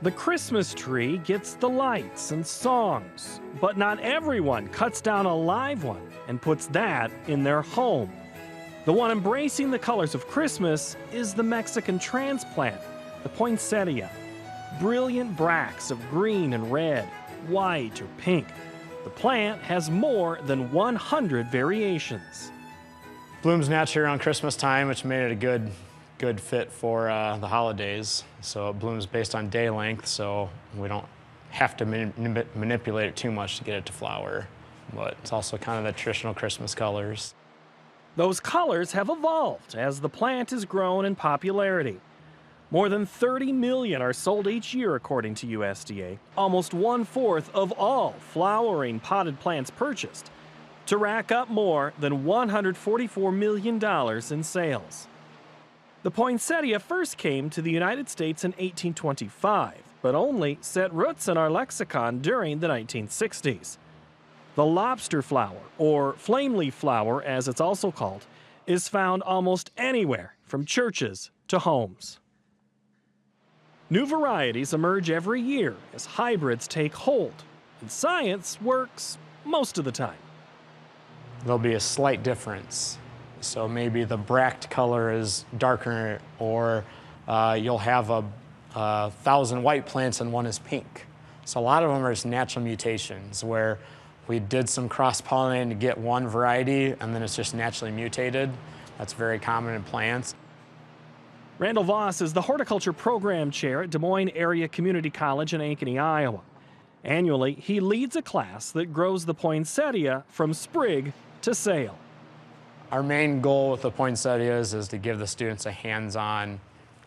The Christmas tree gets the lights and songs, but not everyone cuts down a live one and puts that in their home. The one embracing the colors of Christmas is the Mexican transplant, the poinsettia. Brilliant bracts of green and red, white or pink. The plant has more than 100 variations. Blooms naturally around Christmas time, which made it a good fit for the holidays. So it blooms based on day length, so we don't have to manipulate it too much to get it to flower. But it's also kind of the traditional Christmas colors. Those colors have evolved as the plant has grown in popularity. More than 30 million are sold each year, according to USDA, almost 1/4 of all flowering potted plants purchased, to rack up more than $144 million in sales. The poinsettia first came to the United States in 1825, but only set roots in our lexicon during the 1960s. The lobster flower, or flame leaf flower as it's also called, is found almost anywhere from churches to homes. New varieties emerge every year as hybrids take hold, and science works most of the time. There'll be a slight difference. So maybe the bract color is darker, or you'll have a 1,000 white plants and one is pink. So a lot of them are just natural mutations where we did some cross-pollinating to get one variety and then it's just naturally mutated. That's very common in plants. Randall Voss is the horticulture program chair at Des Moines Area Community College in Ankeny, Iowa. Annually, he leads a class that grows the poinsettia from sprig to sale. Our main goal with the poinsettias is to give the students a hands-on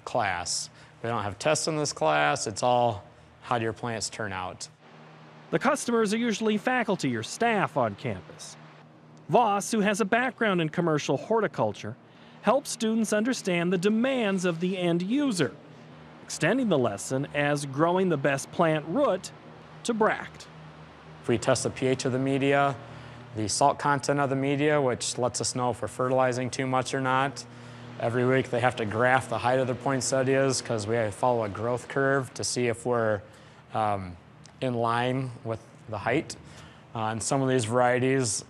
class. We don't have tests in this class, it's all how do your plants turn out. The customers are usually faculty or staff on campus. Voss, who has a background in commercial horticulture, helps students understand the demands of the end user, extending the lesson as growing the best plant root to bract. If we test the pH of the media, the salt content of the media, which lets us know if we're fertilizing too much or not. Every week they have to graph the height of their poinsettias because we have to follow a growth curve to see if we're in line with the height. And some of these varieties,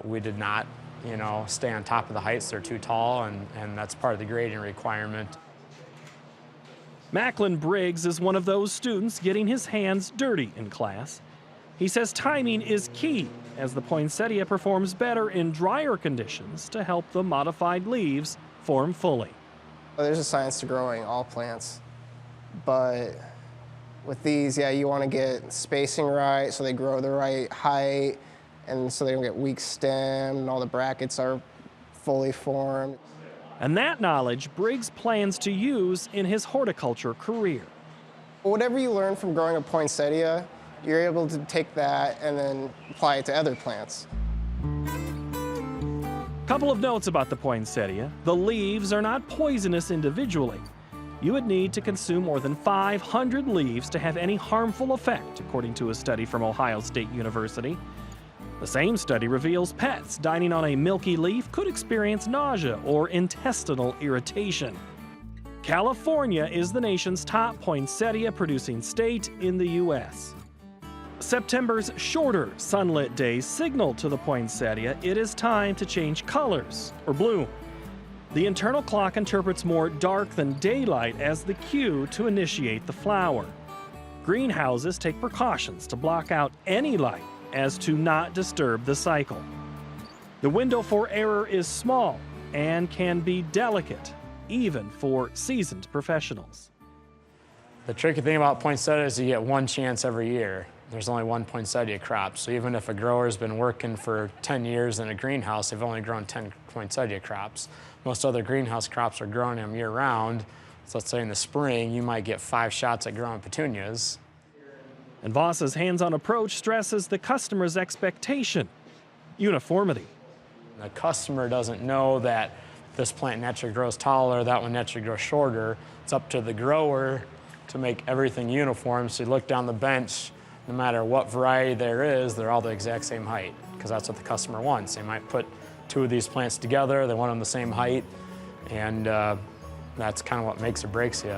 we did not, stay on top of the heights. They're too tall, and that's part of the grading requirement. Macklin Briggs is one of those students getting his hands dirty in class. He says timing is key, as the poinsettia performs better in drier conditions to help the modified leaves form fully. There's a science to growing all plants, but with these, you want to get spacing right so they grow the right height, and so they don't get weak stem and all the brackets are fully formed. And that knowledge Briggs plans to use in his horticulture career. Whatever you learn from growing a poinsettia, you're able to take that and then apply it to other plants. Couple of notes about the poinsettia. The leaves are not poisonous individually. You would need to consume more than 500 leaves to have any harmful effect, according to a study from Ohio State University. The same study reveals pets dining on a milky leaf could experience nausea or intestinal irritation. California is the nation's top poinsettia-producing state in the U.S. September's shorter sunlit days signal to the poinsettia it is time to change colors or bloom. The internal clock interprets more dark than daylight as the cue to initiate the flower. Greenhouses take precautions to block out any light as to not disturb the cycle. The window for error is small and can be delicate, even for seasoned professionals. The tricky thing about poinsettia is you get one chance every year. There's only one poinsettia crop, so even if a grower's been working for 10 years in a greenhouse, they've only grown 10 poinsettia crops. Most other greenhouse crops are growing them year-round. So let's say in the spring, you might get 5 shots at growing petunias. And Voss's hands-on approach stresses the customer's expectation: uniformity. The customer doesn't know that this plant naturally grows taller, that one naturally grows shorter. It's up to the grower to make everything uniform. So you look down the bench, no matter what variety there is, they're all the exact same height, because that's what the customer wants. They might put 2 of these plants together, they want them the same height, and that's kind of what makes or breaks you.